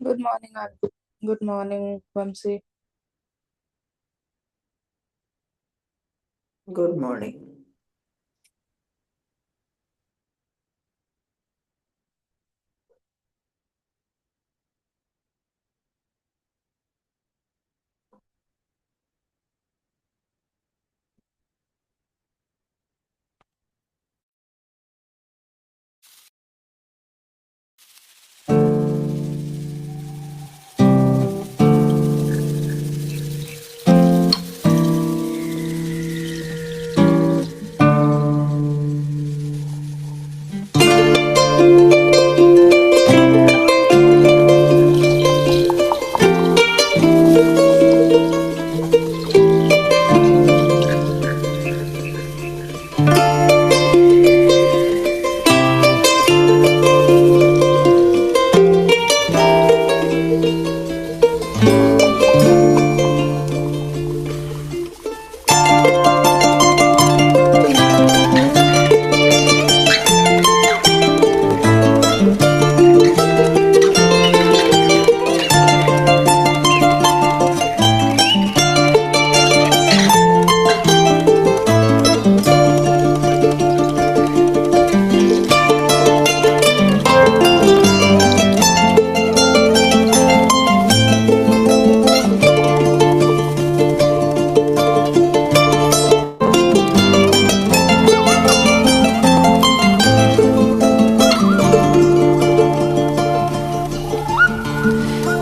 Good morning, Good morning, Vamsi. Good morning.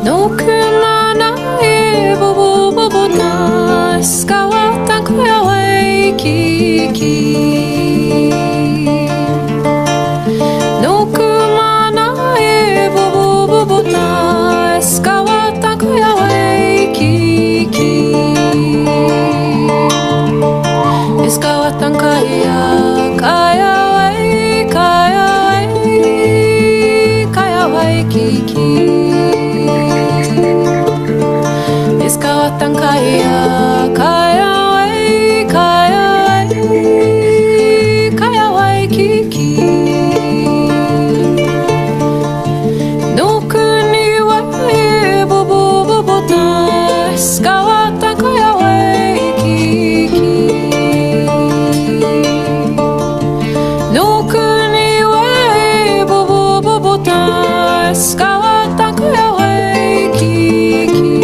No kumana e bobo bobo na skawatan kuya waikiki. No kumana e bobo bobo na skawatan kuya waikiki. Skawatan kaya kaya kaya waikiki. Iskawatan kaya kaya waikiki. No kuni wa e bobo bobo ta. Iskawatan kaya waikiki. No kuni wa e bobo bobo ta. Iskawatan kaya waikiki.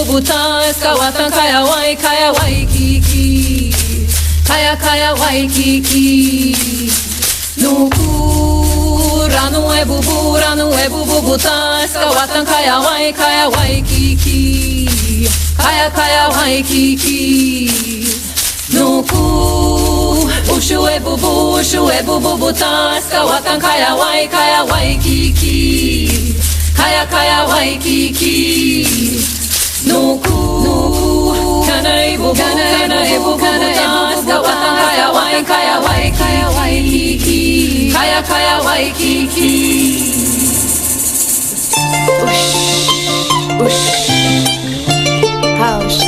bububuta Skawatan kaya waikiki Kaya waikiki Nuku Ranu e bububuta Skawatan kaya waikiki Kaya waikiki Nuku Ushu e bububuta Skawatan kaya waikiki Kaya waikiki Nuku Kana e bububuta Skawatan kaya waikiki Kaya waikiki Ush Hush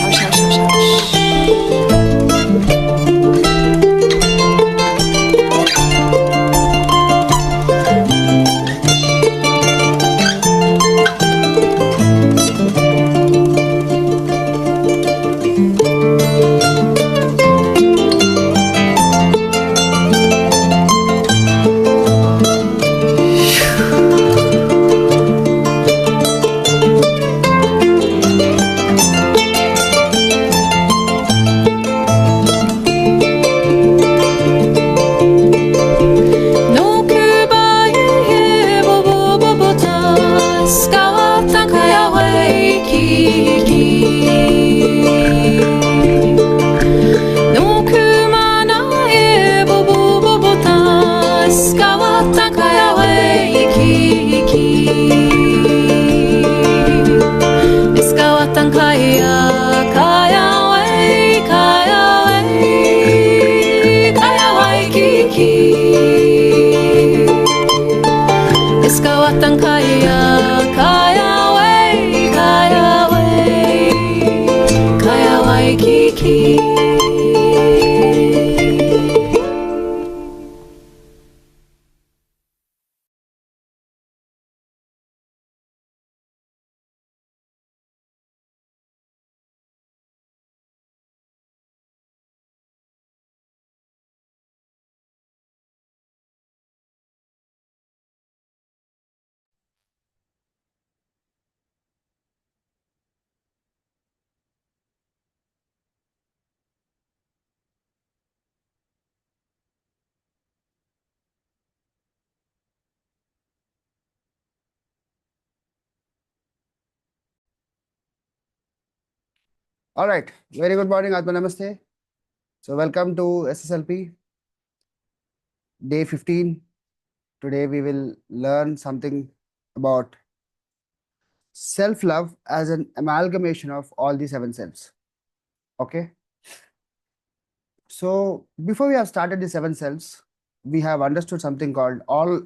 All right. Very good morning, Atma. Namaste. So, welcome to SSLP day 15. Today, we will learn something about self love as an amalgamation of all the seven selves. Okay. So, before we have started the seven selves, we have understood something called all.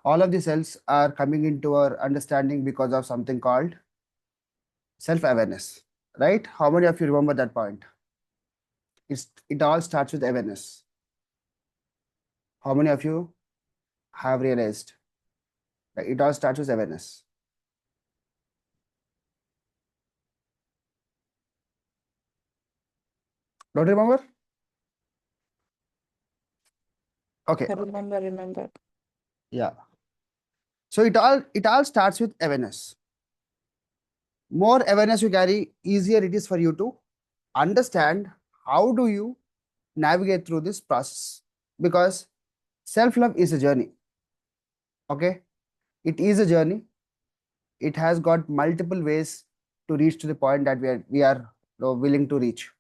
All of the cells are coming into our understanding because of something called self awareness, right? How many of you remember that point? It all starts with awareness. How many of you have realized that it all starts with awareness? Don't remember? Okay. Remember. Yeah. So it all starts with awareness. More awareness you carry, easier it is for you to understand how do you navigate through this process. Because self-love is a journey. Okay. It is a journey. It has got multiple ways to reach to the point that we are willing to reach.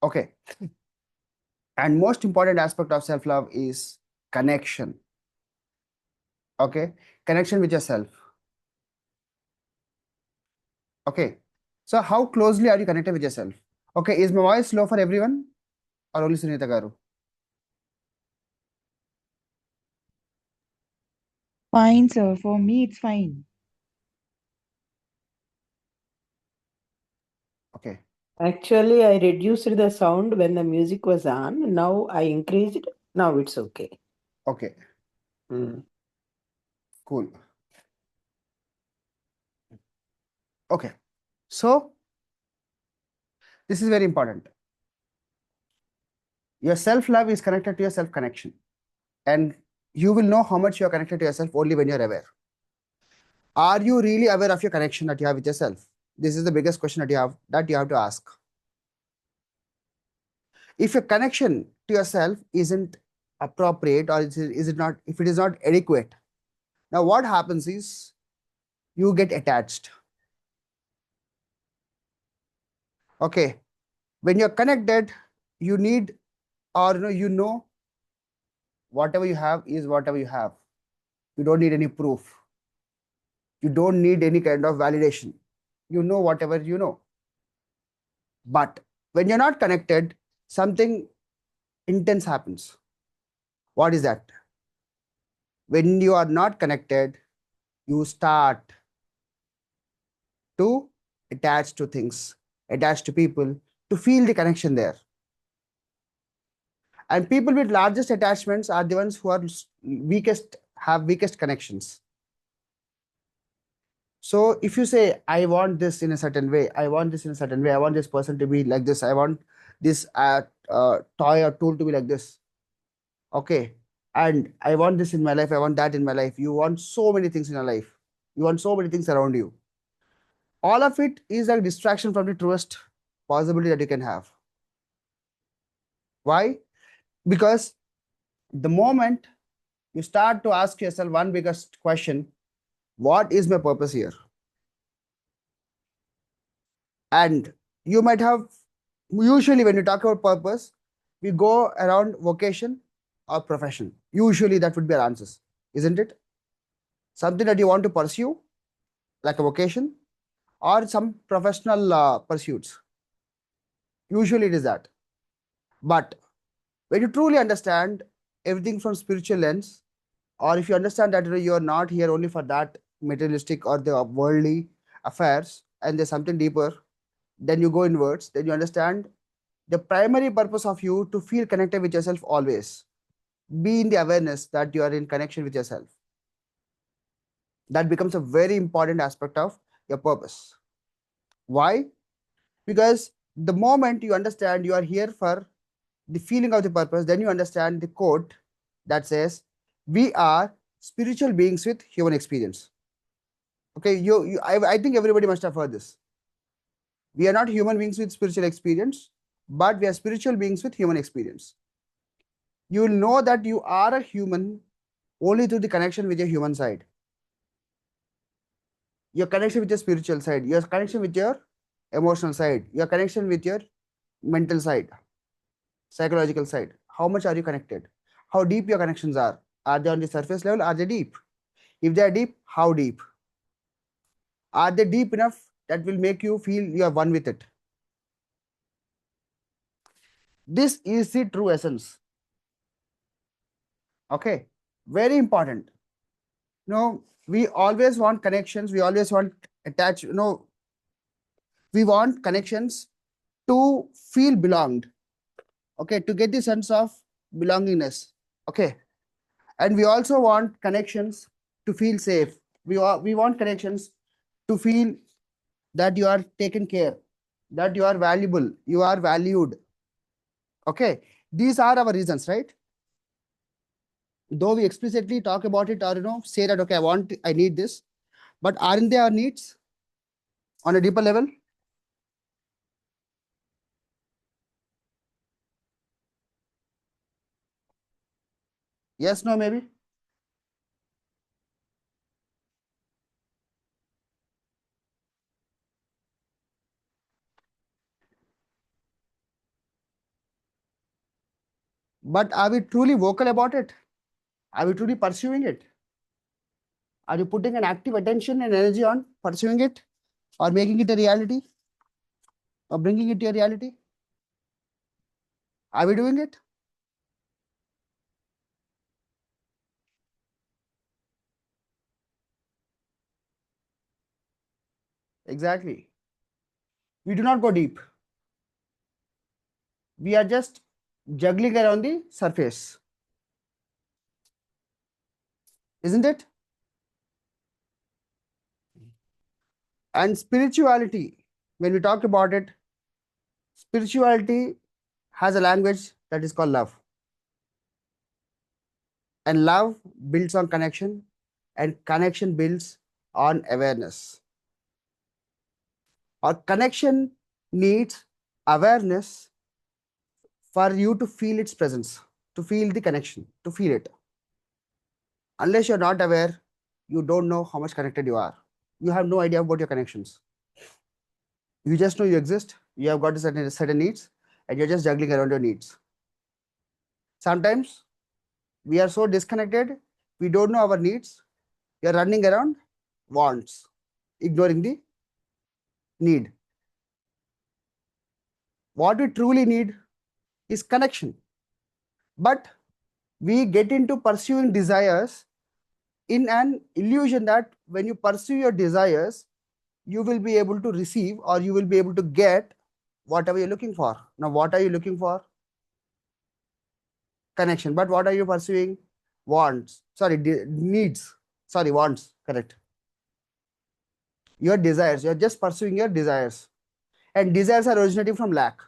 Okay. And most important aspect of self-love is connection. Okay. Connection with yourself. Okay. So how closely are you connected with yourself? Okay. Is my voice low for everyone or only Sunita Garu? Fine, sir. For me, it's fine. Okay. Actually, I reduced the sound when the music was on. Now I increased. Now it's okay. Okay. Cool. Okay. So this is very important. Your self-love is connected to your self-connection. And you will know how much you are connected to yourself only when you're aware. Are you really aware of your connection that you have with yourself? This is the biggest question that you have to ask. If your connection to yourself isn't appropriate, or is it not, if it is not adequate, now what happens is you get attached. Okay, when you're connected, you need, or whatever you have is whatever you have. You don't need any proof. You don't need any kind of validation. You know whatever you know. But when you're not connected, something intense happens. What is that? When you are not connected, you start to attach to things, attach to people, to feel the connection there. And people with largest attachments are the ones who are weakest, have weakest connections. So if you say, I want this in a certain way, I want this in a certain way, I want this person to be like this, I want this toy or tool to be like this. Okay. And I want this in my life, I want that in my life. You want so many things in your life. You want so many things around you. All of it is a distraction from the truest possibility that you can have. Why? Because the moment you start to ask yourself one biggest question, what is my purpose here? And you might have, usually when you talk about purpose, we go around vocation or profession. Usually that would be our answers, isn't it? Something that you want to pursue, like a vocation, or some professional pursuits. Usually it is that. But when you truly understand everything from spiritual lens, or if you understand that you are not here only for that materialistic or the worldly affairs, and there's something deeper, then you go inwards, then you understand the primary purpose of you to feel connected with yourself always. Be in the awareness that you are in connection with yourself. That becomes a very important aspect of your purpose. Why? Because the moment you understand you are here for the feeling of the purpose, then you understand the quote that says, we are spiritual beings with human experience. Okay, I think everybody must have heard this. We are not human beings with spiritual experience, but we are spiritual beings with human experience. You will know that you are a human only through the connection with your human side, your connection with your spiritual side, your connection with your emotional side, your connection with your mental side, psychological side. How much are you connected? How deep your connections are? Are they on the surface level? Are they deep? If they are deep, how deep? Are they deep enough that will make you feel you are one with it? This is the true essence. Okay, very important. We always want connections. We always want attach. We want connections to feel belonged. Okay, to get the sense of belongingness. Okay, and we also want connections to feel safe. We want connections to feel that you are taken care, that you are valuable, you are valued. Okay, these are our reasons, right? Though we explicitly talk about it, or say that, okay, I need this, but aren't they our needs on a deeper level? Yes, no, maybe. But are we truly vocal about it? Are we truly pursuing it? Are you putting an active attention and energy on pursuing it, or making it a reality, or bringing it to a reality? Are we doing it? Exactly. We do not go deep. We are just juggling around the surface, isn't it? And spirituality, when we talk about it, spirituality has a language that is called love. And love builds on connection, and connection builds on awareness. Or connection needs awareness for you to feel its presence, to feel the connection, to feel it. Unless you're not aware, you don't know how much connected you are. You have no idea about your connections. You just know you exist, you have got certain needs, and you're just juggling around your needs. Sometimes we are so disconnected, we don't know our needs. You're running around wants, ignoring the need. What we truly need is connection. But we get into pursuing desires in an illusion that when you pursue your desires, you will be able to receive or you will be able to get whatever you're looking for. Now, what are you looking for? Connection. But what are you pursuing? Wants. Sorry, needs. Sorry, wants. Correct. Your desires. You're just pursuing your desires. And desires are originating from lack.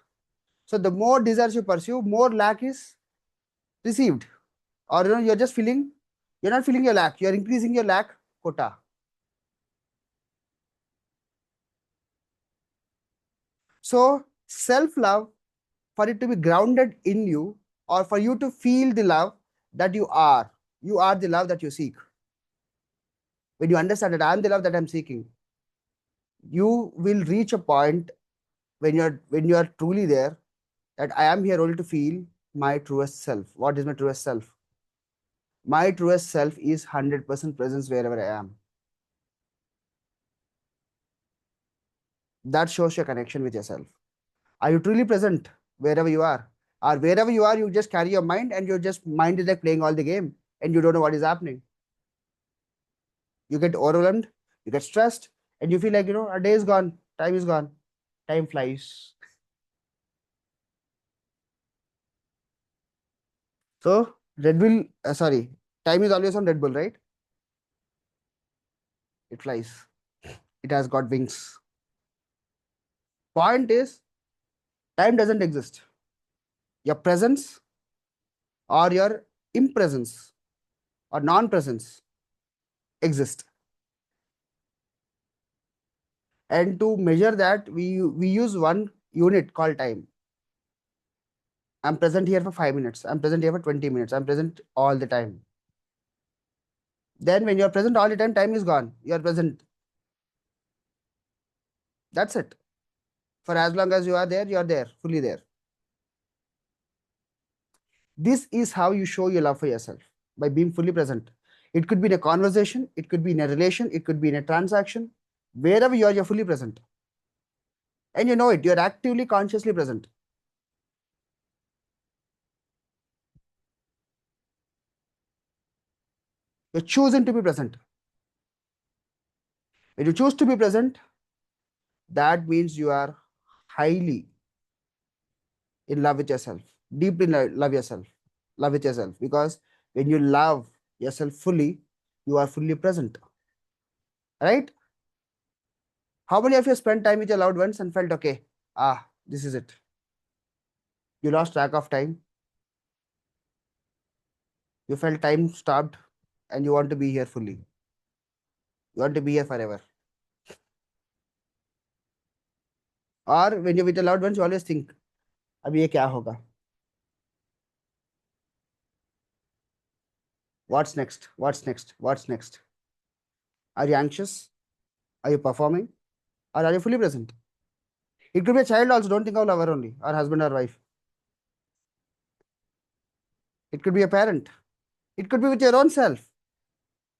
So the more desires you pursue, more lack is received. Or you're just feeling, you're not feeling your lack, you're increasing your lack quota. So self-love, for it to be grounded in you, or for you to feel the love that you are the love that you seek. When you understand that I'm the love that I'm seeking, you will reach a point when you're truly there, that I am here only to feel my truest self. What is my truest self? My truest self is 100% presence wherever I am. That shows your connection with yourself. Are you truly present wherever you are? Or wherever you are, you just carry your mind and your just mind is like playing all the game and you don't know what is happening. You get overwhelmed, you get stressed, and you feel like, a day is gone, time is gone, time flies. So, Red Bull, sorry, time is always on Red Bull, right? It flies. It has got wings. Point is, time doesn't exist. Your presence or your impresence or non-presence exist. And to measure that, we use one unit called time. I'm present here for 5 minutes. I'm present here for 20 minutes. I'm present all the time. Then when you're present all the time, time is gone. You're present. That's it. For as long as you are there, you're there, fully there. This is how you show your love for yourself, by being fully present. It could be in a conversation, it could be in a relation, it could be in a transaction. Wherever you are, you're fully present. And you know it, you're actively, consciously present. You're choosing to be present. When you choose to be present, that means you are highly in love with yourself, deeply love with yourself. Because when you love yourself fully, you are fully present. Right? How many of you spent time with your loved ones and felt, okay, this is it? You lost track of time. You felt time stopped and you want to be here fully. You want to be here forever. Or when you're with your loved ones, you always think, abhi ye kya hoga? What's next? What's next? What's next? Are you anxious? Are you performing? Or are you fully present? It could be a child also. Don't think of lover only, or husband or wife. It could be a parent. It could be with your own self.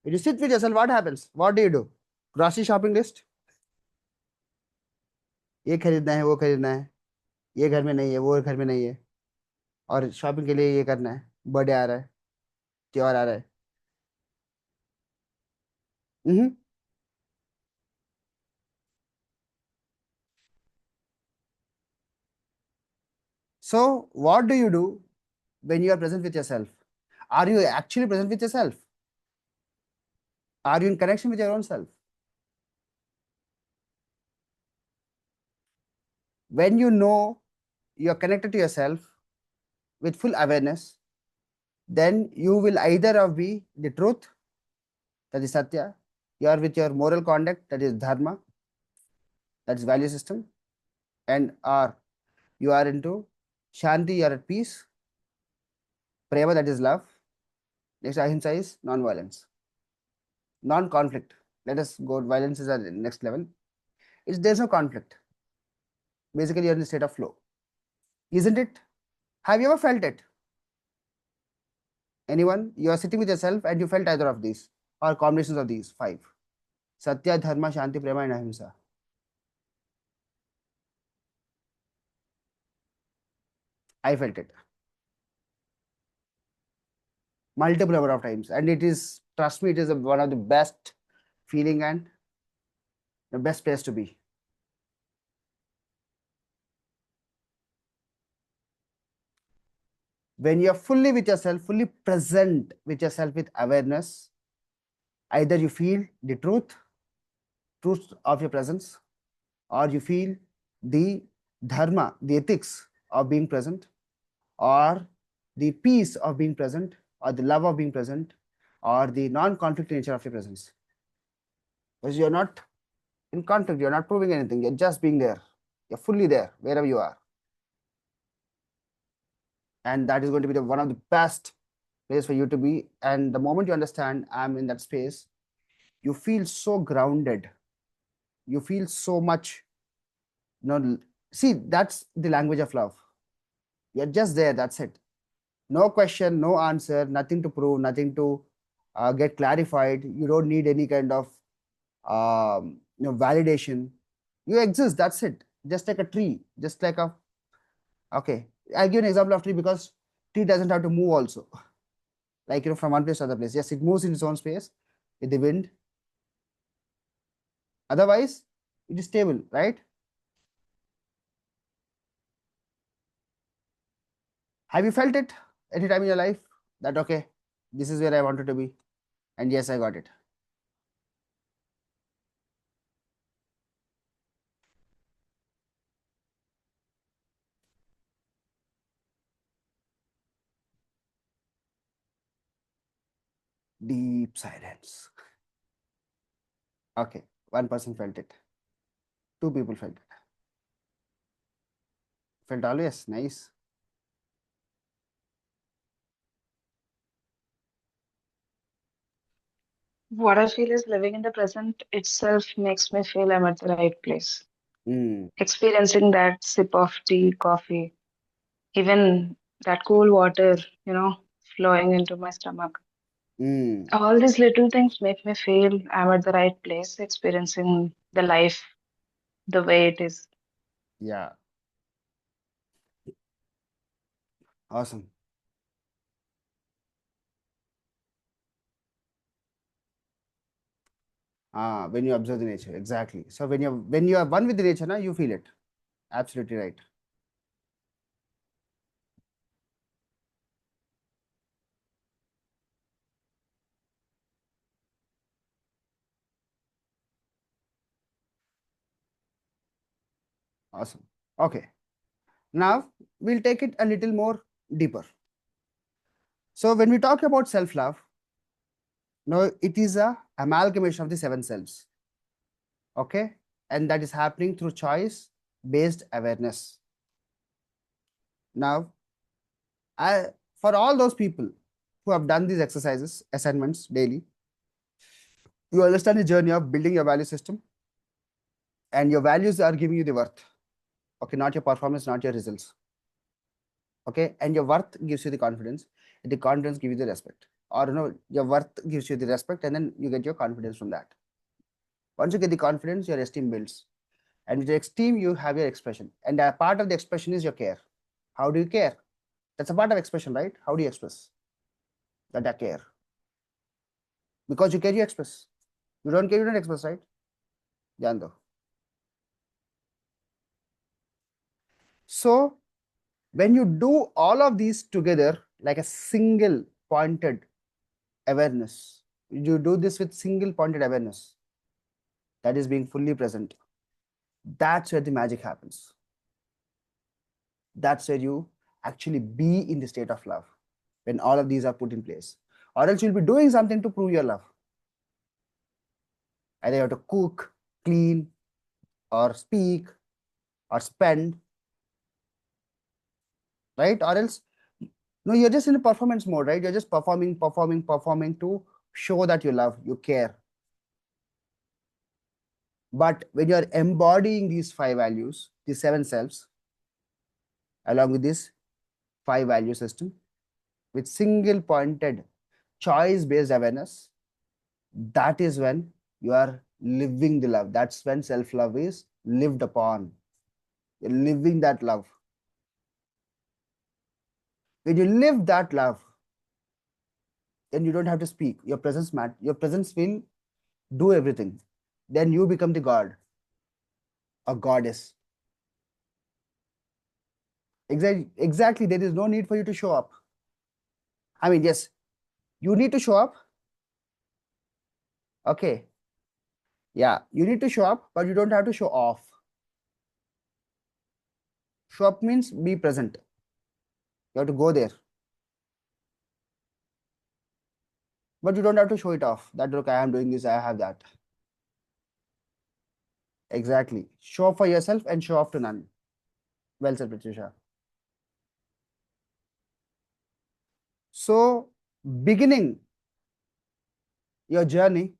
When you sit with yourself, what happens? What do? Grocery shopping list. ये खरीदना है, वो खरीदना है, ये घर में नहीं है, वो घर में नहीं है, और शॉपिंग के लिए ये करना है, बर्थडे आ रहा है, त्योहार आ रहा है. Mhm. So, what do you do when you are present with yourself? Are you actually present with yourself? Are you in connection with your own self? When you know you are connected to yourself with full awareness, then you will either of be the truth, that is Satya, you are with your moral conduct, that is Dharma, That's value system. And R, you are into Shanti, you are at peace. Prema, that is love. Next, Ahimsa is non-violence. Non-conflict. Let us go, violence is the next level. There's no conflict. Basically, you're in a state of flow. Isn't it? Have you ever felt it? Anyone? You are sitting with yourself and you felt either of these or combinations of these five. Satya, Dharma, Shanti, Prema, and Ahimsa. I felt it multiple number of times, and it is, trust me, it is one of the best feeling and the best place to be. When you're fully with yourself, fully present with yourself with awareness, either you feel the truth of your presence, or you feel the dharma, the ethics of being present, or the peace of being present, or the love of being present, or the non-conflict nature of your presence. Because you're not in conflict, you're not proving anything, you're just being there. You're fully there, wherever you are. And that is going to be one of the best place for you to be. And the moment you understand I'm in that space, you feel so grounded. You feel so much, see, that's the language of love. You're just there, that's it. No question, no answer, nothing to prove, nothing to get clarified. You don't need any kind of validation. You exist, that's it. Just like a tree, just like a, okay, I give an example of tree because tree doesn't have to move also. Like, from one place to other place. Yes, it moves in its own space with the wind. Otherwise, it is stable, right? Have you felt it any time in your life that, okay, this is where I wanted to be, and yes, I got it? Deep silence. Okay, one person felt it. Two people felt it. Felt always nice. What I feel is living in the present itself makes me feel I'm at the right place. Mm, Experiencing that sip of tea, coffee, even that cool water, flowing into my stomach. mm, All these little things make me feel I'm at the right place, experiencing the life the way it is. yeah, awesome. When you observe the nature, exactly. So when you are one with the nature, now you feel it. Absolutely right. Awesome. Okay. Now we'll take it a little more deeper. So when we talk about self-love, no, it is a amalgamation of the seven selves. Okay, and that is happening through choice-based awareness. Now, for all those people who have done these exercises, assignments daily, you understand the journey of building your value system, and your values are giving you the worth. Okay, not your performance, not your results. Okay, and your worth gives you the confidence, and the confidence gives you the respect. Or your worth gives you the respect, and then you get your confidence from that. Once you get the confidence, your esteem builds. And with your esteem, you have your expression. And a part of the expression is your care. How do you care? That's a part of expression, right? How do you express that I care? Because you care, you express. You don't care, you don't express, right? Jaan do. So when you do all of these together like a single pointed awareness, you do this with single pointed awareness, that is being fully present. That's where the magic happens. That's where you actually be in the state of love, when all of these are put in place. Or else you'll be doing something to prove your love. Either you have to cook, clean, or speak or spend, right? Or else, no, you're just in a performance mode, right? You're just performing to show that you love, you care. But when you're embodying these five values, these seven selves, along with this five value system, with single pointed choice based awareness, that is when you are living the love. That's when self love is lived upon. You're living that love. When you live that love, then you don't have to speak. Your presence will do everything. Then you become the god, a goddess. Exactly. There is no need for you to show up. I mean, yes, you need to show up. Okay. Yeah, you need to show up, but you don't have to show off. Show up means be present. You have to go there. But you don't have to show it off. That look, I am doing this, I have that. Exactly. Show up for yourself and show off to none. Well said, Patricia. So, beginning your journey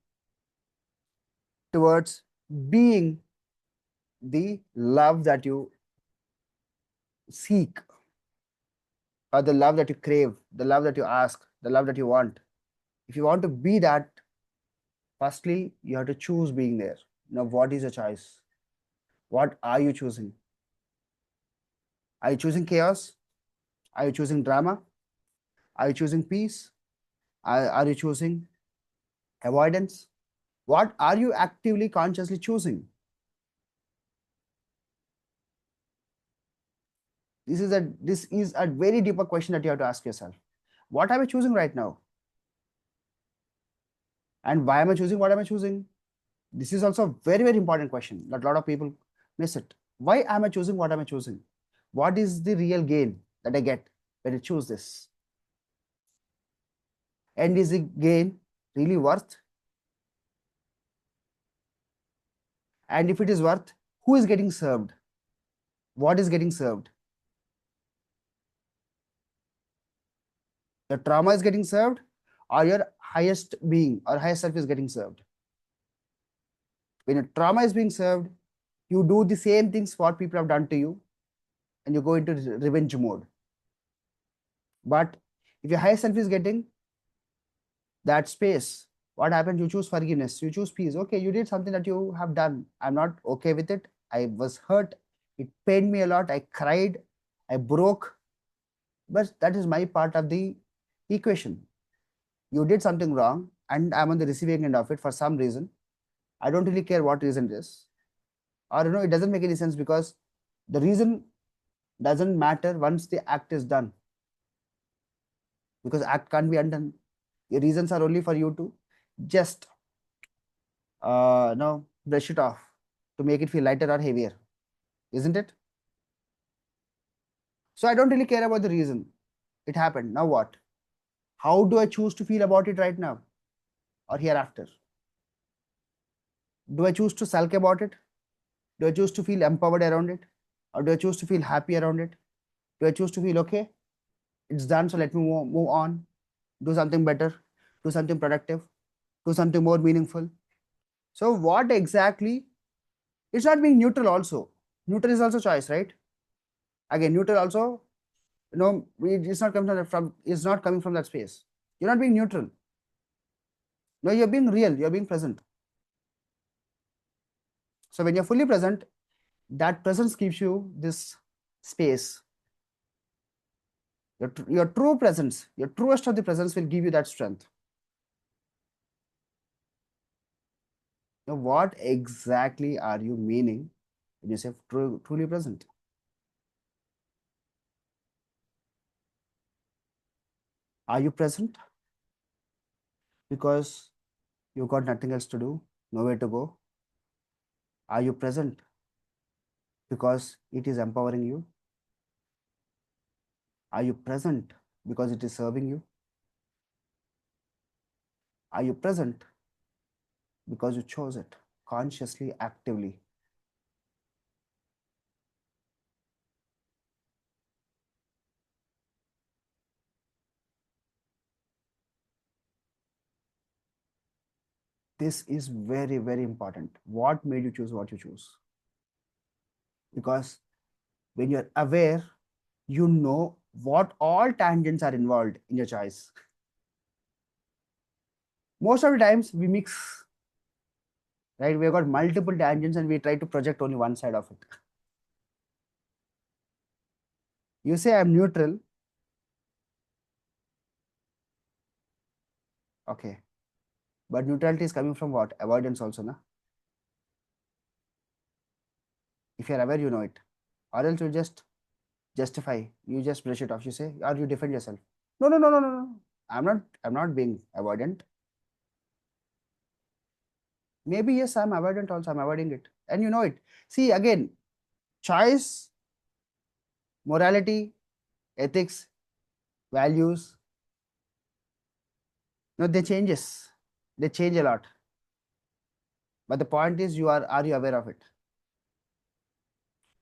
towards being the love that you seek, or the love that you crave, the love that you ask, the love that you want. If you want to be that, firstly, you have to choose being there. Now, what is your choice? What are you choosing? Are you choosing chaos? Are you choosing drama? Are you choosing peace? Are you choosing avoidance? What are you actively, consciously choosing? This is a very deeper question that you have to ask yourself. What am I choosing right now? And why am I choosing what am I choosing? This is also a very, very important question that a lot of people miss it. Why am I choosing what am I choosing? What is the real gain that I get when I choose this? And is the gain really worth? And if it is worth, who is getting served? What is getting served? Your trauma is getting served, or your highest being or highest self is getting served? When your trauma is being served, you do the same things what people have done to you, and you go into revenge mode. But if your higher self is getting that space, what happens? You choose forgiveness, you choose peace. Okay, you did something that you have done. I'm not okay with it. I was hurt. It pained me a lot. I cried. I broke. But that is my part of the equation. You did something wrong, and I'm on the receiving end of it for some reason. I don't really care what reason it is. Or, it doesn't make any sense because the reason doesn't matter once the act is done, because act can't be undone. Your reasons are only for you to just brush it off to make it feel lighter or heavier, isn't it? So I don't really care about the reason. It happened. Now what? How do I choose to feel about it right now or hereafter? Do I choose to sulk about it? Do I choose to feel empowered around it? Or do I choose to feel happy around it? Do I choose to feel okay? It's done, so let me move on, do something better, do something productive, do something more meaningful. So, what exactly? It's not being neutral, also. Neutral is also choice, right? Again, neutral also, it's not coming it's not coming from that space. You're not being neutral. No, you're being real, you're being present. So, when you're fully present, that presence gives you this space. Your true presence, your truest of the presence will give you that strength. Now, what exactly are you meaning when you say truly present? Are you present because you've got nothing else to do, nowhere to go? Are you present because it is empowering you? Are you present because it is serving you? Are you present because you chose it consciously, actively? This is very, very important. What made you choose what you choose? Because when you're aware, you know what all tangents are involved in your choice. Most of the times we mix, right? We've got multiple tangents and we try to project only one side of it. You say I'm neutral. Okay. But neutrality is coming from what? Avoidance also, na? If you're aware, you know it. Or else you just justify. You just brush it off. You say, or you defend yourself. No, no, no, no, no, no. I'm not being avoidant. Maybe yes, I'm avoidant also. I'm avoiding it. And you know it. See, again, choice, morality, ethics, values, no, they changes. They change a lot. But the point is are you aware of it?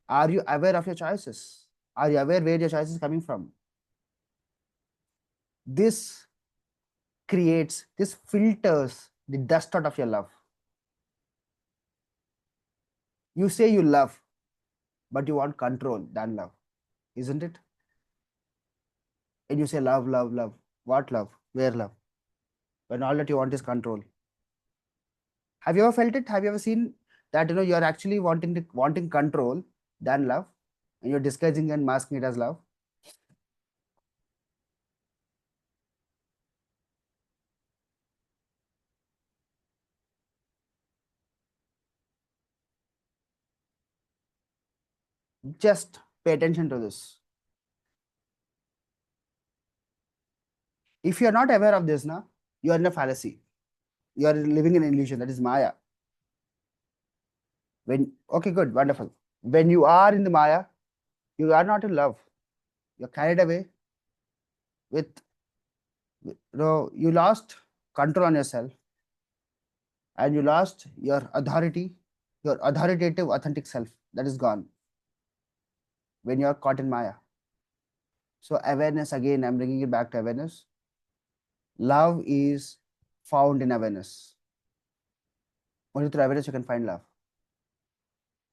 Are you aware of your choices? Are you aware where your choice is coming from? This creates, this filters the dust out of your love. You say you love, but you want control than love, isn't it? And you say love, love, love. What love? Where love? When all that you want is control. Have you ever felt it? Have you ever seen that you are actually wanting control than love, and you're disguising and masking it as love? Just pay attention to this. If you are not aware of this, now you are in a fallacy. You are living in an illusion. That is Maya. Okay, good, wonderful. When you are in the Maya, you are not in love. You're carried away with, you lost control on yourself, and you lost your authority, your authoritative, authentic self. That is gone when you are caught in Maya. So, awareness again, I'm bringing it back to awareness. Love is found in awareness. Only through awareness you can find love.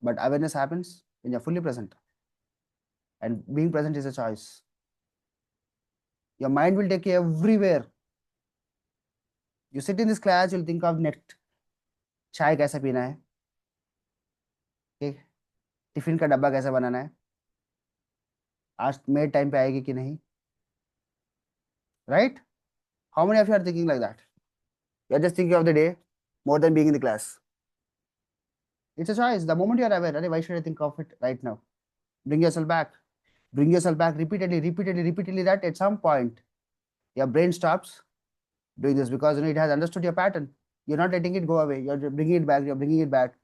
But awareness happens when you're fully present. And being present is a choice. Your mind will take you everywhere. You sit in this class, you'll think of next चाय कैसे पीना है, ठीक, tiffin का डब्बा कैसे बनाना है, आज मेड टाइम पे आएगी कि नहीं, right? How many of you are thinking like that? You are just thinking of the day more than being in the class. It's a choice. The moment you are aware, why should I think of it right now? Bring yourself back. Bring yourself back repeatedly, repeatedly, repeatedly. That at some point, your brain stops doing this because it has understood your pattern. You're not letting it go away. You're bringing it back. You're bringing it back.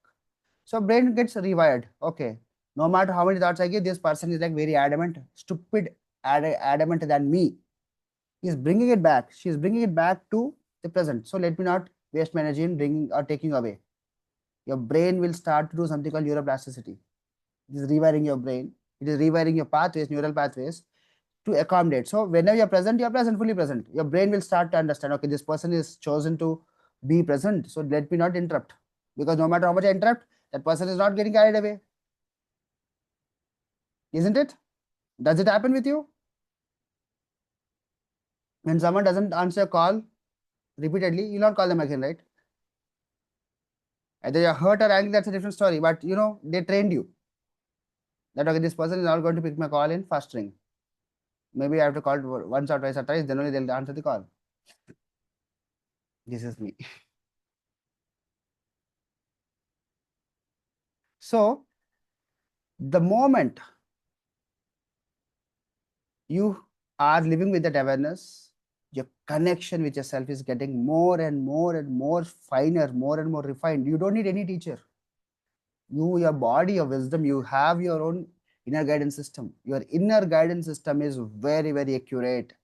So brain gets rewired. Okay, no matter how many thoughts I give, this person is like very adamant, stupid, adamant than me. He's bringing it back. She's bringing it back to the present. So let me not waste my energy in bringing or taking away. Your brain will start to do something called neuroplasticity. It is rewiring your brain. It is rewiring your pathways, neural pathways, to accommodate. So whenever you're present, fully present. Your brain will start to understand, okay, this person is chosen to be present. So let me not interrupt. Because no matter how much I interrupt, that person is not getting carried away. Isn't it? Does it happen with you? When someone doesn't answer a call repeatedly, you'll not call them again, right? Either you're hurt or angry, that's a different story. But they trained you that okay, this person is not going to pick my call in first ring. Maybe I have to call once or twice, then only they'll answer the call. This is me. So the moment you are living with that awareness, your connection with yourself is getting more and more and more finer, more and more refined. You don't need any teacher. Your body, your wisdom, you have your own inner guidance system. Your inner guidance system is very, very accurate.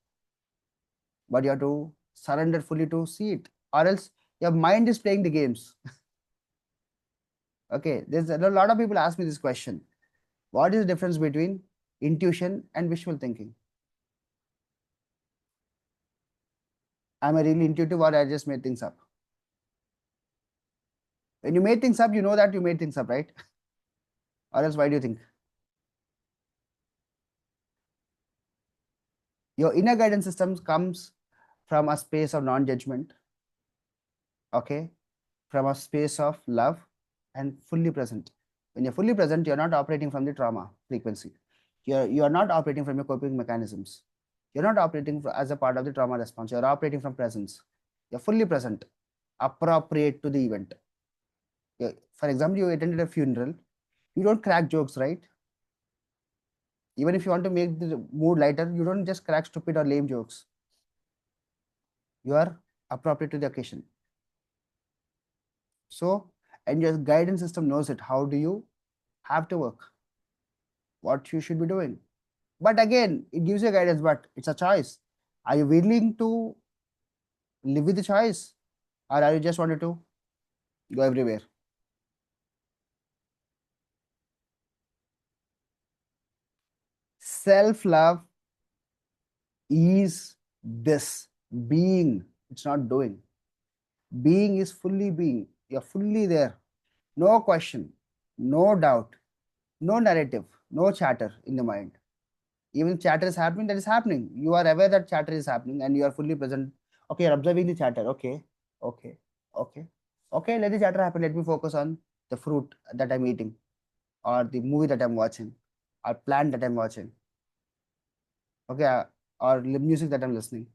But you have to surrender fully to see it, or else your mind is playing the games. Okay, there's a lot of people ask me this question. What is the difference between intuition and wishful thinking? Am I really intuitive or I just made things up? When you made things up, you know that you made things up, right? Or else, why do you think? Your inner guidance system comes from a space of non-judgment, okay? From a space of love and fully present. When you're fully present, you're not operating from the trauma frequency. You're not operating from your coping mechanisms. You're not operating as a part of the trauma response. You're operating from presence. You're fully present, appropriate to the event. For example, you attended a funeral. You don't crack jokes, right? Even if you want to make the mood lighter, you don't just crack stupid or lame jokes. You are appropriate to the occasion. So, and your guidance system knows it. How do you have to work? What you should be doing? But again, it gives you guidance, but it's a choice. Are you willing to live with the choice, or are you just wanted to go everywhere? Self love is this being, it's not doing. Being is fully being. You're fully there. No question, no doubt, no narrative, no chatter in the mind. Even chatter is happening, that is happening. You are aware that chatter is happening and you are fully present. Okay, you're observing the chatter. Okay, okay, okay, okay, let the chatter happen. Let me focus on the fruit that I'm eating, or the movie that I'm watching, or plant that I'm watching. Okay, or music that I'm listening,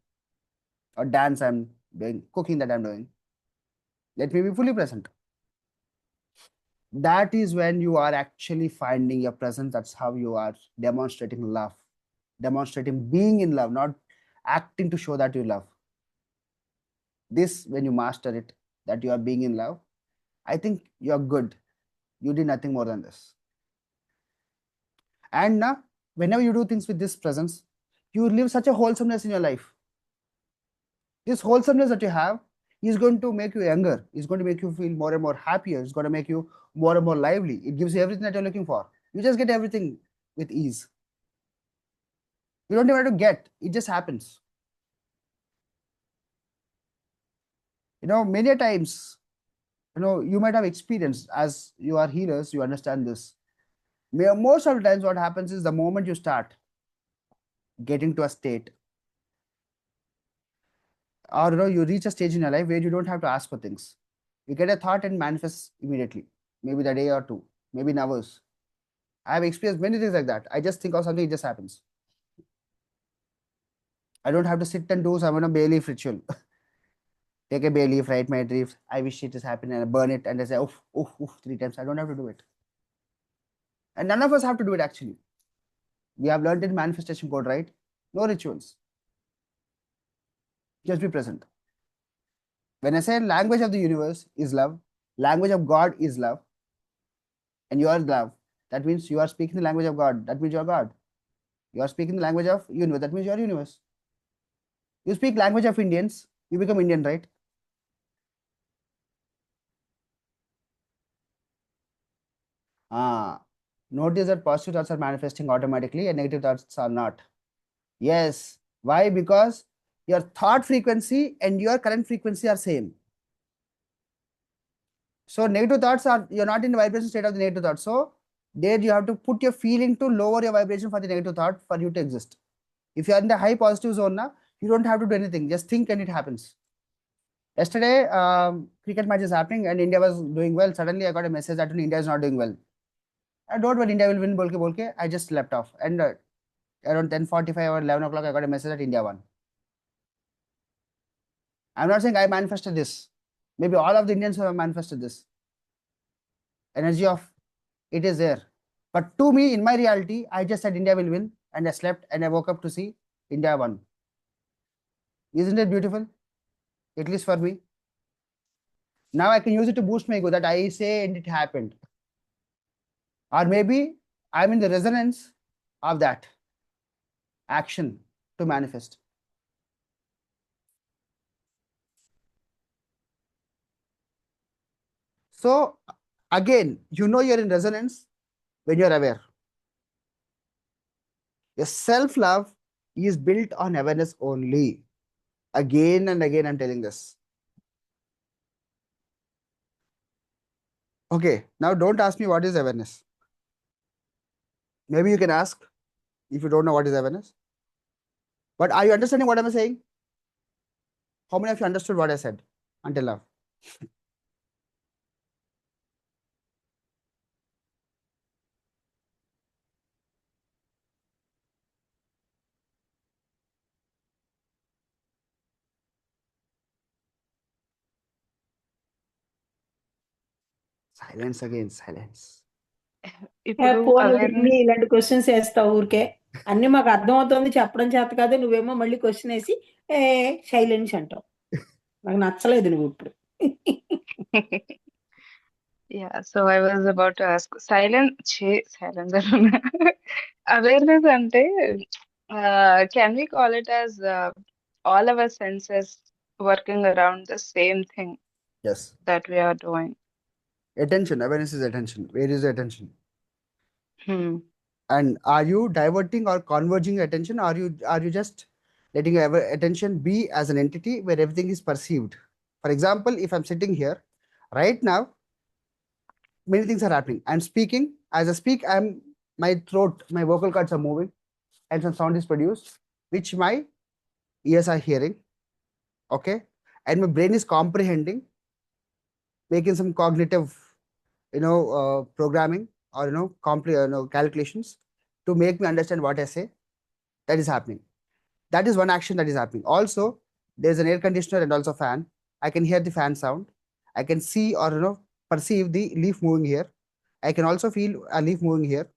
or dance I'm doing, cooking that I'm doing. Let me be fully present. That is when you are actually finding your presence. That's how you are demonstrating love, demonstrating being in love, not acting to show that you love. This, when you master it, that you are being in love, I think you're good. You did nothing more than this. And now, whenever you do things with this presence, you live such a wholesomeness in your life. This wholesomeness that you have is going to make you younger. It's going to make you feel more and more happier. It's going to make you more and more lively. It gives you everything that you're looking for. You just get everything with ease. You don't even have to get, it just happens. Many times, you might have experienced, as you are healers, you understand this. Most of the times, what happens is the moment you start getting to a state, or you reach a stage in your life where you don't have to ask for things. You get a thought and manifests immediately, maybe the day or two, maybe in hours. I have experienced many things like that. I just think of something, it just happens. I don't have to sit and do some bay leaf ritual. Take a bay leaf, write my dreams. I wish it is happening, and burn it, and I say, oof, oof, oof, 3 times. I don't have to do it. And none of us have to do it actually. We have learned in manifestation code, right? No rituals. Just be present. When I say language of the universe is love, language of God is love, and you are love, that means you are speaking the language of God. That means you are God. You are speaking the language of universe. That means you are universe. You speak language of Indians, you become Indian, right? Notice that positive thoughts are manifesting automatically and negative thoughts are not. Yes. Why? Because your thought frequency and your current frequency are same. So negative thoughts are, you're not in the vibration state of the negative thought. So there you have to put your feeling to lower your vibration for the negative thought for you to exist. If you are in the high positive zone now, you don't have to do anything. Just think and it happens. Yesterday, cricket match is happening and India was doing well. Suddenly, I got a message that India is not doing well. I don't want India will win. Bolke. I just slept off. And around 10:45 or 11 o'clock, I got a message that India won. I'm not saying I manifested this. Maybe all of the Indians have manifested this. Energy of it is there. But to me, in my reality, I just said India will win and I slept and I woke up to see India won. Isn't it beautiful? At least for me. Now I can use it to boost my ego that I say and it happened. Or maybe I'm in the resonance of that action to manifest. So again, you're in resonance when you're aware. Your self-love is built on awareness only. Again and again, I'm telling this. Okay, now don't ask me what is awareness. Maybe you can ask if you don't know what is awareness. But are you understanding what I'm saying? How many of you understood what I said until now? Silence again, silence. ఇప్పుడు పోనీ పిన్ని awareness ఇలాంటి questions వేస్తావు ఊరికే. అన్ని మాకు అర్థమవుతుంది, చెప్పడం చేత కాదు, నువ్వేమో మళ్ళీ క్వశ్చన్ వేసి ఏ సైలెన్స్ అంటావు. నాకు నచ్చలేదు నువ్వు ఇప్పుడు. Yeah, so I was about to ask silence awareness ante can we call it as all our senses working around the same thing Yes. that we are doing? Attention. Awareness is attention. Where is the attention? Hmm. And are you diverting or converging attention? Are you just letting your attention be as an entity where everything is perceived? For example, if I'm sitting here right now, many things are happening. I'm speaking. As I speak, my throat, my vocal cords are moving, and some sound is produced, which my ears are hearing. Okay, and my brain is comprehending, making some cognitive, programming, or calculations to make me understand what I say. That is happening. That is one action that is happening. Also, there's an air conditioner and also fan. I can hear the fan sound. I can see or perceive the leaf moving here. I can also feel a leaf moving here.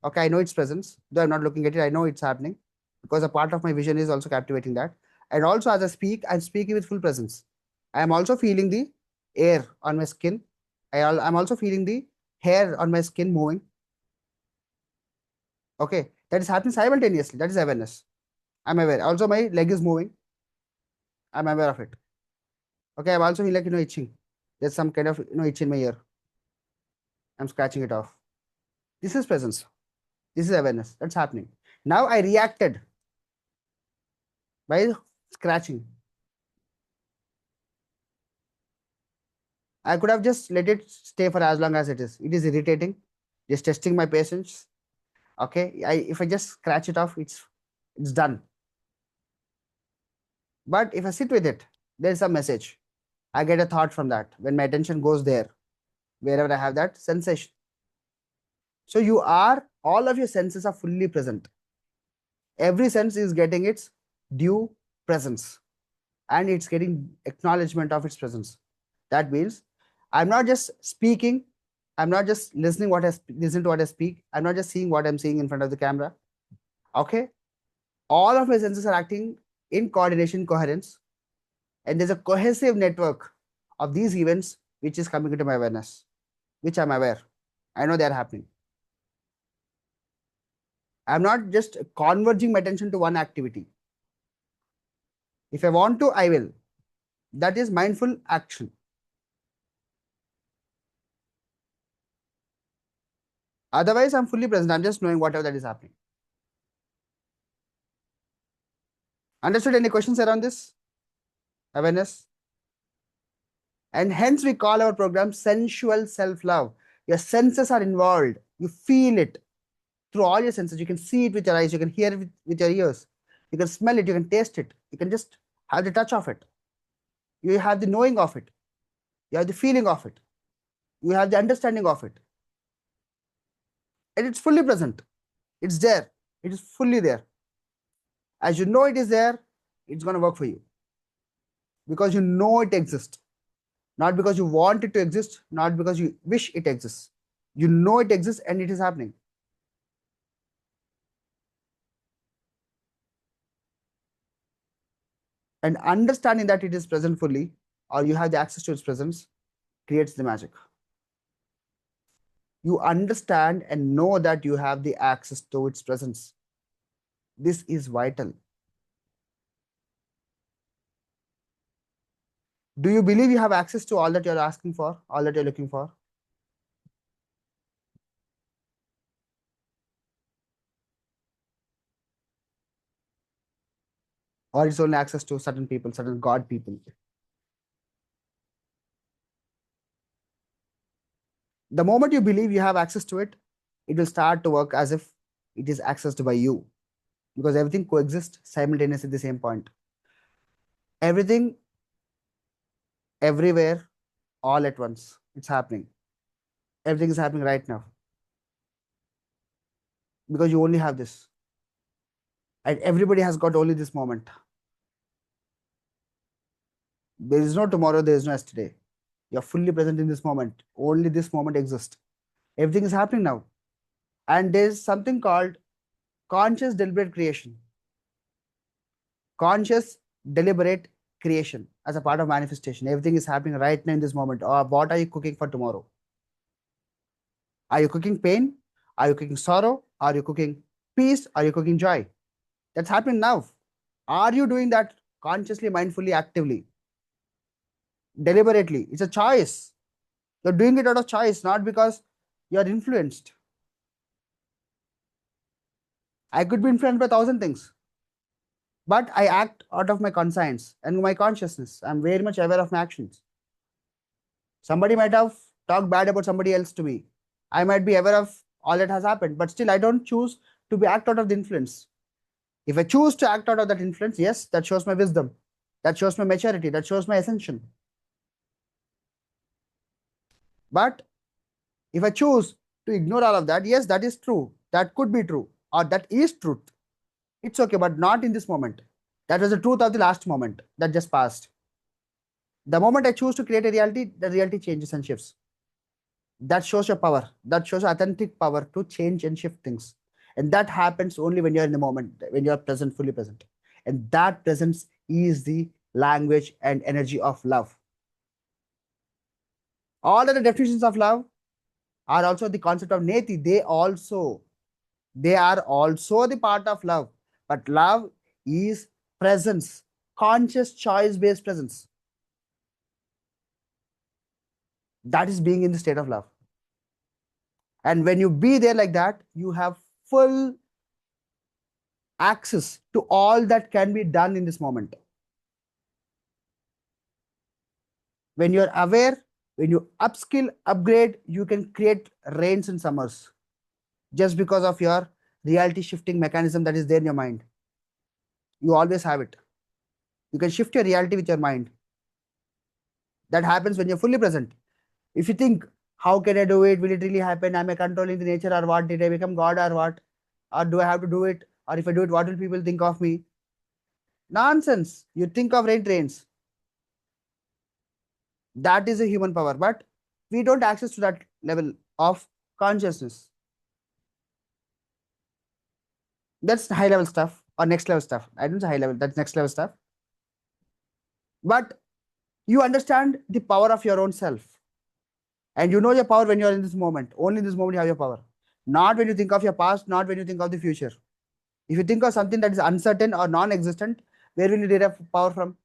Okay, I know its presence. Though I'm not looking at it, I know it's happening because a part of my vision is also captivating that. And also, as I speak, I'm speaking with full presence. I am also feeling the air on my skin. I'm also feeling the hair on my skin moving. Okay, that is happening simultaneously. That is awareness. I'm aware. Also, my leg is moving. I'm aware of it. Okay, I'm also feeling like itching. There's some kind of itch in my ear. I'm scratching it off. This is presence. This is awareness. That's happening. Now I reacted by scratching. I could have just let it stay for as long as it is. It is irritating. Just testing my patience. Okay, if I just scratch it off, it's done. But if I sit with it, there's a message. I get a thought from that when my attention goes there, wherever I have that sensation. So all of your senses are fully present. Every sense is getting its due presence and it's getting acknowledgement of its presence. That means I'm not just speaking, I'm not just listening listen to what I speak, I'm not just seeing what I'm seeing in front of the camera. Okay, all of my senses are acting in coordination, coherence, and there's a cohesive network of these events which is coming into my awareness, which I'm aware. I know they're happening. I'm not just converging my attention to one activity. If I want to, I will. That is mindful action. Otherwise, I'm fully present. I'm just knowing whatever that is happening. Understood? Any questions around this? Awareness? And hence we call our program sensual self-love. Your senses are involved. You feel it through all your senses. You can see it with your eyes. You can hear it with your ears. You can smell it. You can taste it. You can just have the touch of it. You have the knowing of it. You have the feeling of it. You have the understanding of it. And it's fully present. It's there. It is fully there. As you know it is there, it's going to work for you. Because you know it exists. Not because you want it to exist, not because you wish it exists. You know it exists and it is happening. And understanding that it is present fully, or you have the access to its presence, creates the magic. You understand and know that you have the access to its presence. This is vital. Do you believe you have access to all that you're asking for, all that you're looking for? Or it's only access to certain people, certain God people? The moment you believe you have access to it, it will start to work as if it is accessed by you, because everything coexists simultaneously at the same point. Everything, everywhere, all at once. It's happening. Everything is happening right now because you only have this. And everybody has got only this moment. There is no tomorrow, there is no yesterday. You're fully present in this moment. Only this moment exists. Everything is happening now. And there's something called conscious deliberate creation. Conscious deliberate creation as a part of manifestation. Everything is happening right now in this moment. Or what are you cooking for tomorrow? Are you cooking pain? Are you cooking sorrow? Are you cooking peace? Are you cooking joy? That's happening now. Are you doing that consciously, mindfully, actively, deliberately? It's a choice. You're doing it out of choice, not because you're influenced. I could be influenced by 1,000 things, but I act out of my conscience and my consciousness. I'm very much aware of my actions. Somebody might have talked bad about somebody else to me. I might be aware of all that has happened, but still I don't choose to be act out of the influence. If I choose to act out of that influence, yes, that shows my wisdom. That shows my maturity. That shows my ascension. But if I choose to ignore all of that, yes, that is true. That could be true. Or that is truth. It's okay, but not in this moment. That was the truth of the last moment that just passed. The moment I choose to create a reality, the reality changes and shifts. That shows your power. That shows authentic power to change and shift things. And that happens only when you're in the moment, when you're present, fully present. And that presence is the language and energy of love. All other definitions of love are also the concept of neti. They are also the part of love. But love is presence, conscious choice based presence. That is being in the state of love. And when you be there like that, you have full access to all that can be done in this moment. When you're aware, when you upskill, upgrade, you can create rains and summers just because of your reality shifting mechanism that is there in your mind. You always have it. You can shift your reality with your mind. That happens when you're fully present. If you think, how can I do it? Will it really happen? Am I controlling the nature or what? Did I become God or what? Or do I have to do it? Or if I do it, what will people think of me? Nonsense. You think of rain trains. That is a human power, but we don't access to that level of consciousness. That's high level stuff or next level stuff. I don't say high level, that's next level stuff. But you understand the power of your own self. And you know your power when you're in this moment. Only in this moment you have your power. Not when you think of your past, not when you think of the future. If you think of something that is uncertain or non-existent, where will you derive power from?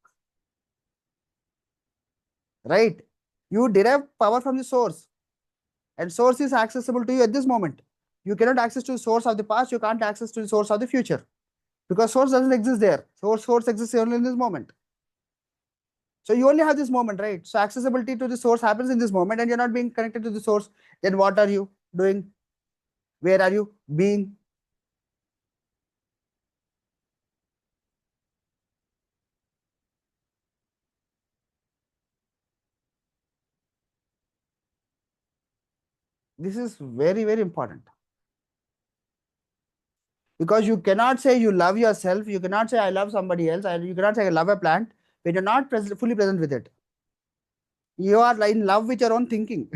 Right? You derive power from the source. And source is accessible to you at this moment. You cannot access to the source of the past, you can't access to the source of the future. Because source doesn't exist there. Source exists only in this moment. So you only have this moment, right? So accessibility to the source happens in this moment and you're not being connected to the source. Then what are you doing? Where are you being? This is very, very important. Because you cannot say you love yourself. You cannot say I love somebody else. You cannot say I love a plant when you're not fully present with it. You are in love with your own thinking.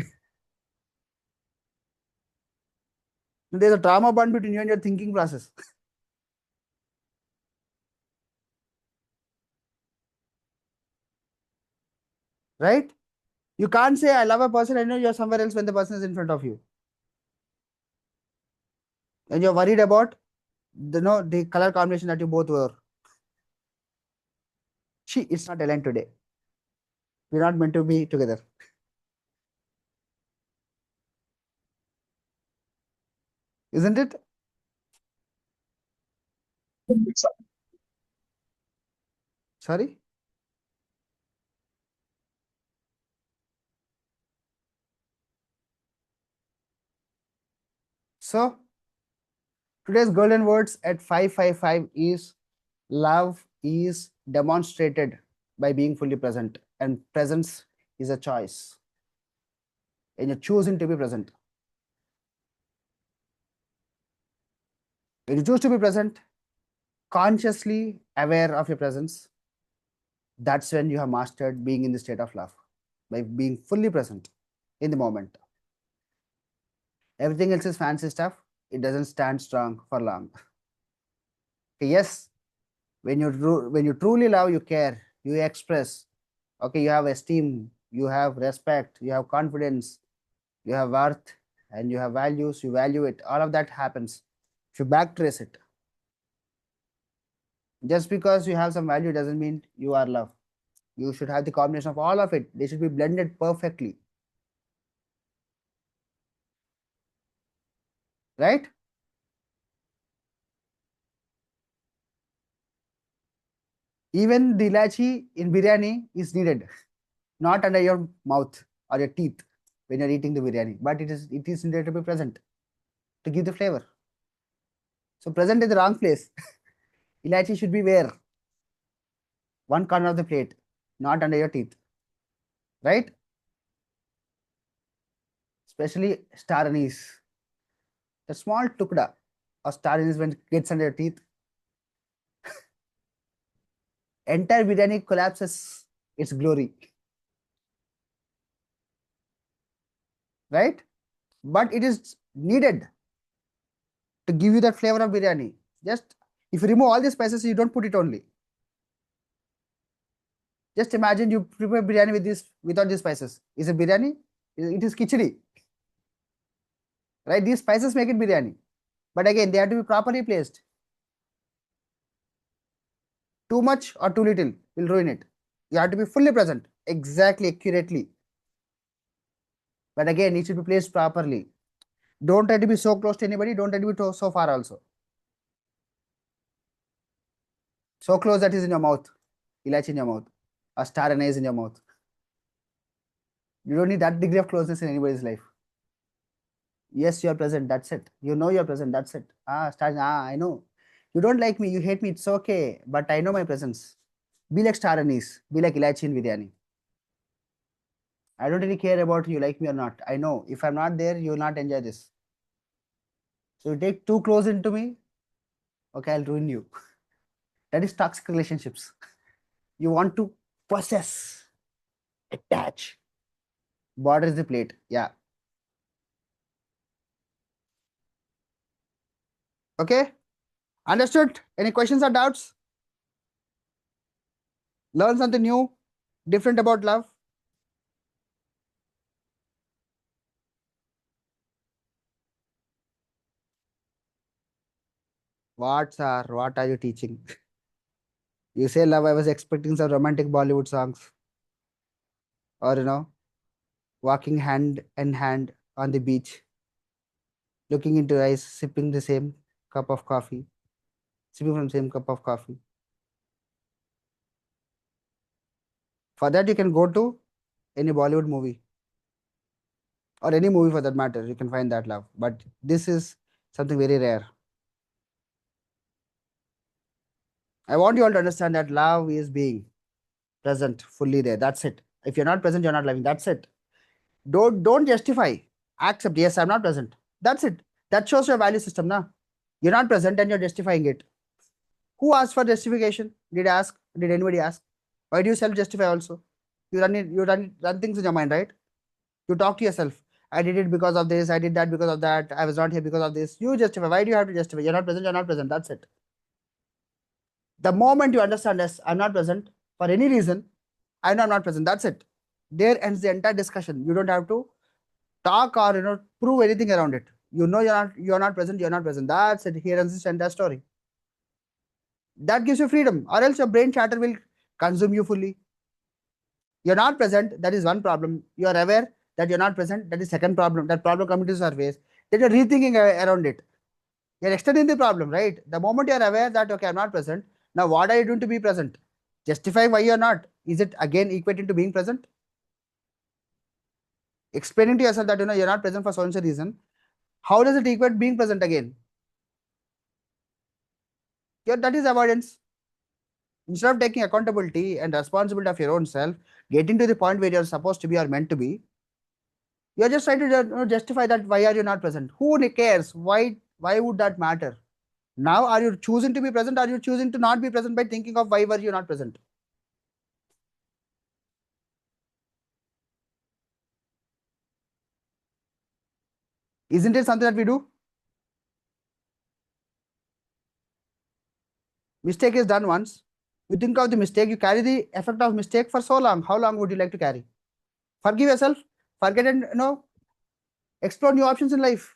There's a trauma bond between you and your thinking process. Right? You can't say I love a person and know you're somewhere else when the person is in front of you. And you're worried about the color combination that you both were. It's not aligned today. We're not meant to be together. Isn't it? Sorry? So today's golden words at 555 is love is demonstrated by being fully present, and presence is a choice. And you're choosing to be present. When you choose to be present, consciously aware of your presence, that's when you have mastered being in the state of love, by being fully present in the moment. Everything else is fancy stuff. It doesn't stand strong for long. Okay, yes, when you truly love, you care, you express. Okay, you have esteem, you have respect, you have confidence, you have worth, and you have values. You value it. All of that happens. If you backtrace it, just because you have some value doesn't mean you are love. You should have the combination of all of it. They should be blended perfectly, right? Even the ilachi in biryani is needed, not under your mouth or your teeth when you're eating the biryani, but it is needed to be present to give the flavor. So present in the wrong place. Ilachi should be where? One corner of the plate, not under your teeth, right? Especially star anise. The small tukda of star anise when it gets under your teeth, entire biryani collapses its glory, right? But it is needed to give you that flavor of biryani. Just if you remove all the spices, you don't put it only. Just imagine you prepare biryani with this without these spices. Is it biryani? It is khichdi, right? These spices make it biryani. But again, they have to be properly placed. Too much or too little will ruin it. You have to be fully present, exactly, accurately. But again, it should be placed properly. Don't try to be so close to anybody. Don't try to be so far also. So close that is in your mouth, ilachi in your mouth, a star anise in your mouth. You don't need that degree of closeness in anybody's life. Yes, you are present. That's it. You know you are present. That's it. Star. I know. You don't like me. You hate me. It's okay. But I know my presence. Be like star anise. Be like ilachi in biryani. I don't really care about you like me or not. I know if I'm not there, you will not enjoy this. So you take too close into me, okay, I'll ruin you. That is toxic relationships. You want to possess, attach. Border is the plate. Yeah. Okay. Understood? Any questions or doubts? Learn something new, different about love? What, sir? What are you teaching? You say love, I was expecting some romantic Bollywood songs. Or, walking hand in hand on the beach, looking into eyes, sipping the same cup of coffee, sipping from the same cup of coffee. For that, you can go to any Bollywood movie or any movie for that matter. You can find that love. But this is something very rare. I want you all to understand that love is being present fully there. That's it. If you're not present, you're not loving. That's it. Don't justify. Accept. Yes, I'm not present. That's it. That shows your value system, na. You're not present and you're justifying it. Who asked for justification? Did I ask? Did anybody ask? Why do you self-justify also? You run things in your mind, right? You talk to yourself. I did it because of this. I did that because of that. I was not here because of this. You justify. Why do you have to justify? You're not present. You're not present. That's it. The moment you understand, yes, I'm not present for any reason, I know I'm not present. That's it. There ends the entire discussion. You don't have to talk or prove anything around it. You know you're not present. You're not present. That's it. Here ends this entire story. That gives you freedom, or else your brain chatter will consume you fully. You're not present. That is one problem. You are aware that you're not present. That is second problem. That problem comes to surface. Then you're rethinking around it. You're extending the problem, right? The moment you're aware that okay, I'm not present. Now, what are you doing to be present? Justify why you're not. Is it again equating to being present? Explaining to yourself that you're not present for so and so reason. How does it equate being present again? Yeah, that is avoidance. Instead of taking accountability and responsibility of your own self, getting to the point where you're supposed to be or meant to be, you're just trying to justify that why are you not present? Who cares? Why would that matter? Now, are you choosing to be present? Or are you choosing to not be present by thinking of why were you not present? Isn't it something that we do? Mistake is done once. You think of the mistake, you carry the effect of mistake for so long. How long would you like to carry? Forgive yourself, forget and explore new options in life.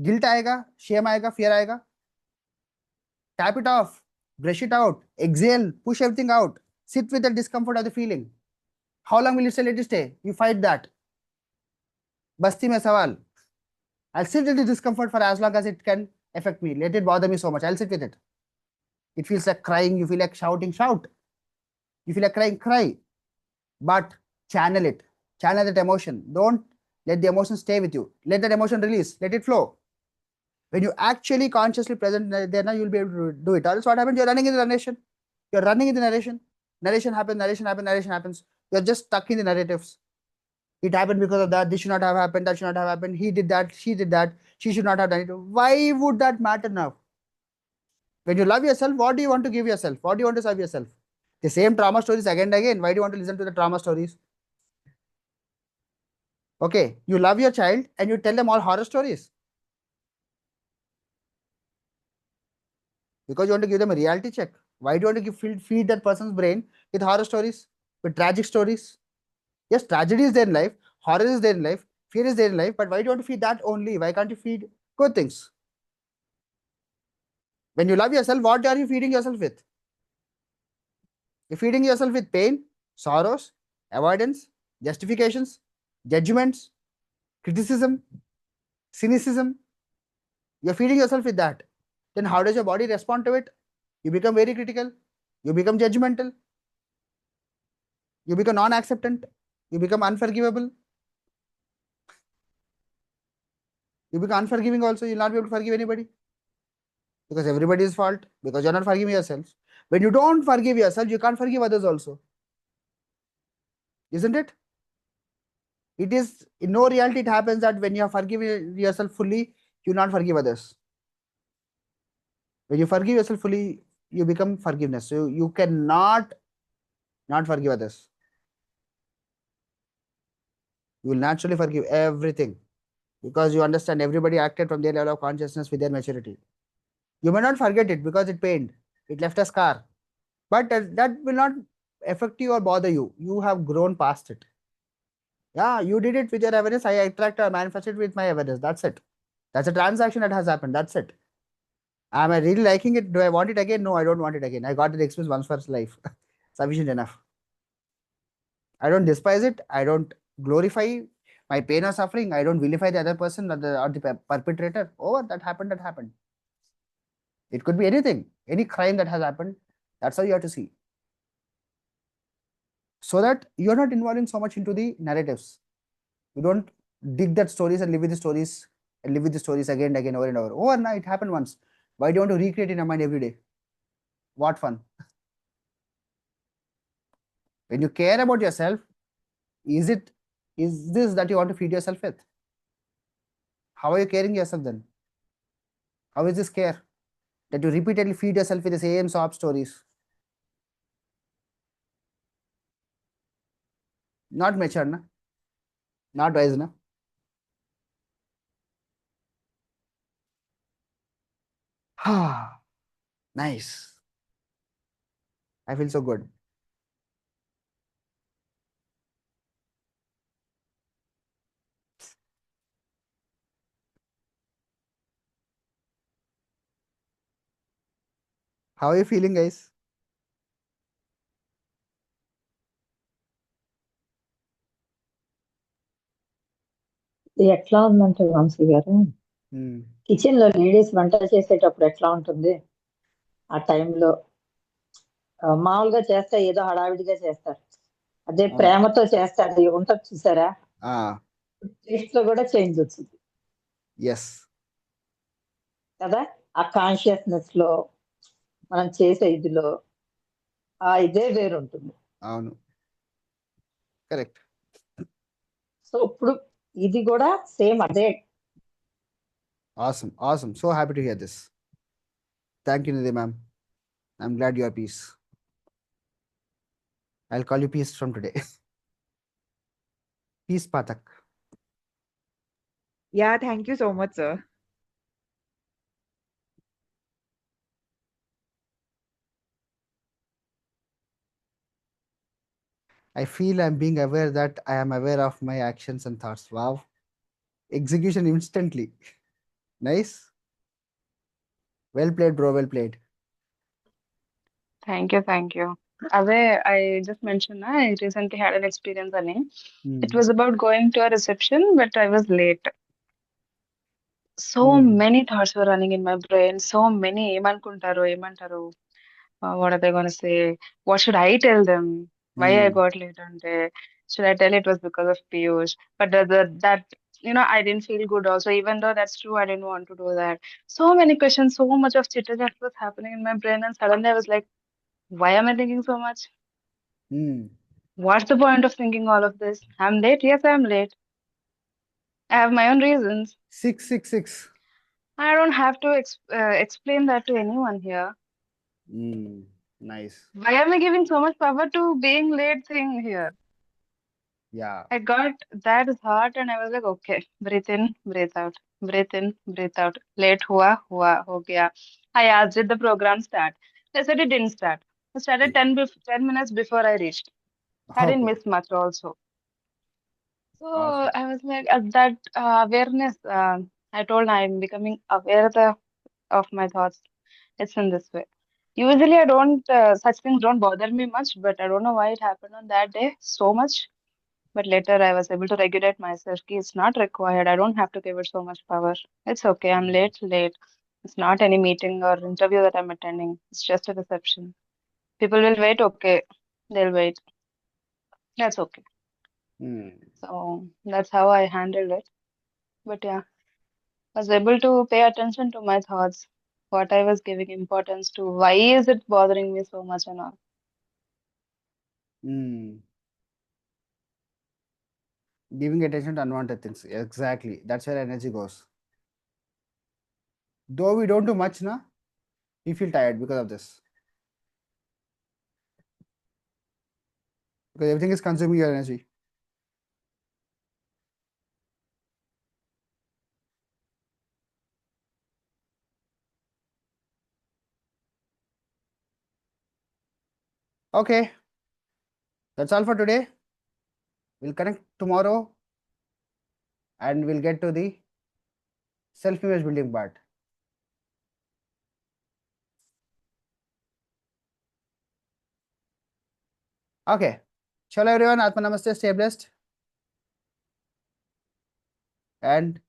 Guilt आएगा, shame आएगा, fear आएगा. Tap it off, brush it out, exhale, push everything out. Sit with the discomfort of the feeling. How long will you still let it stay? You fight that. Basti mein sawal. I'll sit with the discomfort for as long as it can affect me. Let it bother me so much. I'll sit with it. It feels like crying. You feel like shouting, shout. You feel like crying, cry. But channel it. Channel that emotion. Don't let the emotion stay with you. Let that emotion release. Let it flow. When you actually consciously present there, now you'll be able to do it. Else, what happens? You're running in the narration. You're running in the narration. Narration happens, narration happens, narration happens. You're just stuck in the narratives. It happened because of that. This should not have happened. That should not have happened. He did that. She did that. She should not have done it. Why would that matter now? When you love yourself, what do you want to give yourself? What do you want to serve yourself? The same trauma stories again and again. Why do you want to listen to the trauma stories? Okay, you love your child and you tell them all horror stories because you want to give them a reality check. Why do you want to feed that person's brain with horror stories, with tragic stories? Yes, tragedy is there in life, horror is there in life, fear is there in life, but why do you want to feed that only? Why can't you feed good things? When you love yourself, what are you feeding yourself with? You're feeding yourself with pain, sorrows, avoidance, justifications, judgments, criticism, cynicism. You're feeding yourself with that. Then how does your body respond to it? You become very critical. You become judgmental. You become non-acceptant. You become unforgivable. You become unforgiving also. You'll not be able to forgive anybody because everybody is fault because you're not forgiving yourself. When you don't forgive yourself, you can't forgive others also. Isn't it? It is in no reality. It happens that when you are forgiving yourself fully, you not forgive others. When you forgive yourself fully, you become forgiveness. So you cannot not forgive others. You will naturally forgive everything because you understand everybody acted from their level of consciousness with their maturity. You may not forget it because it pained, it left a scar, but that will not affect you or bother you. You have grown past it. Yeah, you did it with your awareness. I attract or manifested with my awareness. That's it. That's a transaction that has happened. That's it. Am I really liking it? Do I want it again? No, I don't want it again. I got the experience once for life. Sufficient enough. I don't despise it. I don't glorify my pain or suffering. I don't vilify the other person or the perpetrator. Oh, that happened, that happened. It could be anything, any crime that has happened. That's how you have to see. So that you're not involving so much into the narratives. You don't dig that stories and live with the stories and live with the stories again and again, over and over. Oh, no, it happened once. Why do you want to recreate in your mind every day? What fun. When you care about yourself, is this that you want to feed yourself with? How are you caring yourself then? How is this care? That you repeatedly feed yourself with the same sob stories. Not mature, na? Not wise, na? Nice. I feel so good. How are you feeling, guys? ఎట్లా ఉందంటే వంశీ గారు Hmm. Kitchen లో ladies వంట చేసేటప్పుడు ఎట్లా ఉంటుంది ఆ టైంలో మామూలుగా చేస్తే ఏదో హడావిడిగా చేస్తారు అదే ప్రేమతో చేస్తారు ఉంటుంది చూసారా Ah. టేస్ట్ లో కూడా చేంజ్ వచ్చింది ఎస్. కదా, ఆ కాన్షియస్నెస్ లో మనం చేసే ఇదిలో ఆ ఇదే వేరుంటుంది. అవును, కరెక్ట్. సో ఇప్పుడు ఇది కూడా సేమ్ అదే. Awesome, awesome. So happy to hear this. Thank you, Nidhi ma'am. I'm glad you are peace. I'll call you peace from today. Peace Pathak. Yeah, thank you so much, sir. I feel I'm being aware that I am aware of my actions and thoughts. Wow. Execution instantly. Nice. Well played, bro. Well played. Thank you, thank you. Aదే, I just mentioned, I recently had an experience, Ani. It was about going to a reception, but I was late. So many thoughts were running in my brain. So many, ఏమనుకుంటారో ఏమంటారు, what are they going to say? What should I tell them? Why I got late అంటే, should I tell it was because of Piyush? But that, I didn't feel good also. Even though that's true, I didn't want to do that. So many questions, so much of chitter that was happening in my brain, and suddenly I was like, why am I thinking so much? What's the point of thinking all of this? I'm late. Yes, I'm late. I have my own reasons. 666. I don't have to explain that to anyone here. Nice. Why am I giving so much power to being late thing here? Yeah. I got that thought and I was like, okay, breathe in, breathe out, breathe in, breathe out. Late hua, ho gaya. I asked, did the program start? They said it didn't start. It started 10 minutes before I reached. I didn't Okay. miss much also. So Awesome. I was like, that awareness, I told I'm becoming aware of my thoughts. It's in this way. Usually, I don't, such things don't bother me much, but I don't know why it happened on that day so much. But later, I was able to regulate myself. Ki it's not required. I don't have to give it so much power. It's okay. I'm late. It's not any meeting or interview that I'm attending. It's just a reception. People will wait. Okay. They'll wait. That's okay. So that's how I handled it. But yeah, I was able to pay attention to my thoughts, what I was giving importance to, why is it bothering me so much and all. Giving attention to unwanted things. Exactly. That's where energy goes. Though we don't do much, na, we feel tired because of this. Because everything is consuming your energy. Okay. That's all for today. We'll connect tomorrow and we'll get to the self-image building part. Okay. Chalo everyone, Atma Namaste, stay blessed. And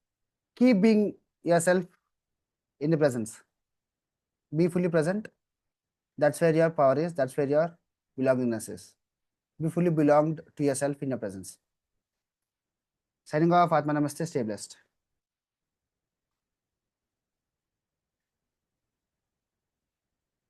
keep being yourself in the presence. Be fully present. That's where your power is. That's where your belongingness is. Be fully belonged to yourself in your presence. Signing off, Atma Namaste, stay blessed.